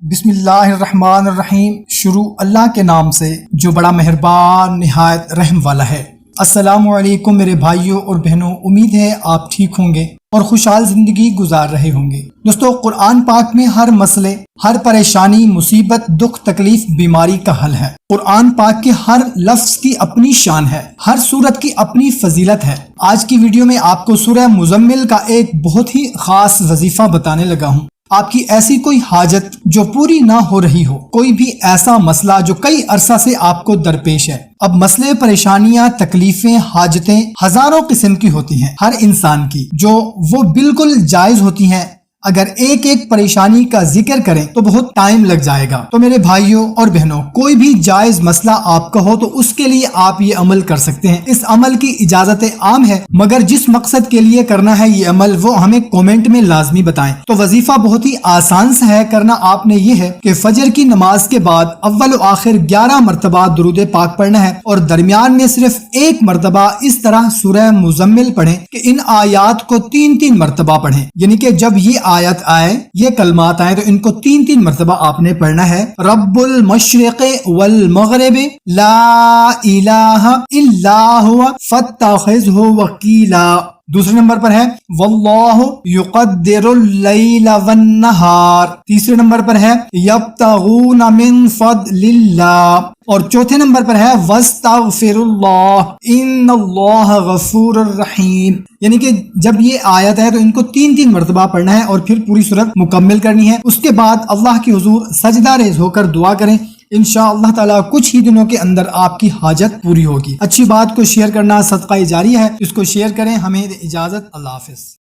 بسم اللہ الرحمن الرحیم۔ شروع اللہ کے نام سے جو بڑا مہربان نہایت رحم والا ہے۔ السلام علیکم میرے بھائیوں اور بہنوں، امید ہے آپ ٹھیک ہوں گے اور خوشحال زندگی گزار رہے ہوں گے۔ دوستو، قرآن پاک میں ہر مسئلے، ہر پریشانی، مصیبت، دکھ، تکلیف، بیماری کا حل ہے۔ قرآن پاک کے ہر لفظ کی اپنی شان ہے، ہر سورت کی اپنی فضیلت ہے۔ آج کی ویڈیو میں آپ کو سورہ مزمل کا ایک بہت ہی خاص وظیفہ بتانے لگا ہوں۔ آپ کی ایسی کوئی حاجت جو پوری نہ ہو رہی ہو، کوئی بھی ایسا مسئلہ جو کئی عرصہ سے آپ کو درپیش ہے۔ اب مسئلے، پریشانیاں، تکلیفیں، حاجتیں ہزاروں قسم کی ہوتی ہیں ہر انسان کی، جو وہ بالکل جائز ہوتی ہیں۔ اگر ایک ایک پریشانی کا ذکر کریں تو بہت ٹائم لگ جائے گا۔ تو میرے بھائیوں اور بہنوں، کوئی بھی جائز مسئلہ آپ کا ہو تو اس کے لیے آپ یہ عمل کر سکتے ہیں۔ اس عمل کی اجازت عام ہے، مگر جس مقصد کے لیے کرنا ہے یہ عمل وہ ہمیں کومنٹ میں لازمی بتائیں۔ تو وظیفہ بہت ہی آسان سا ہے، کرنا آپ نے یہ ہے کہ فجر کی نماز کے بعد اول و آخر 11 مرتبہ درود پاک پڑھنا ہے، اور درمیان میں صرف ایک مرتبہ اس طرح سورہ مزمل پڑھیں کہ ان آیات کو 3 مرتبہ پڑھیں۔ یعنی کہ جب یہ آیت آئے، یہ کلمات آئے، تو ان کو 3 مرتبہ آپ نے پڑھنا ہے۔ رب المشرق والمغرب لا الہ الا هو فاتخذہ وکیلا۔ دوسرے نمبر پر ہے واللہ یقدر اللیل والنہار۔ تیسرے نمبر پر ہے یبتغون من فضل اللہ، اور چوتھے نمبر پر ہے واستغفر اللہ ان اللہ غفور الرحیم۔ یعنی کہ جب یہ آیت ہے تو ان کو 3 مرتبہ پڑھنا ہے اور پھر پوری سورت مکمل کرنی ہے۔ اس کے بعد اللہ کی حضور سجدہ ریز ہو کر دعا کریں، انشاءاللہ تعالیٰ کچھ ہی دنوں کے اندر آپ کی حاجت پوری ہوگی۔ اچھی بات کو شیئر کرنا صدقہ جاریہ ہے، اس کو شیئر کریں۔ ہمیں اجازت، اللہ حافظ۔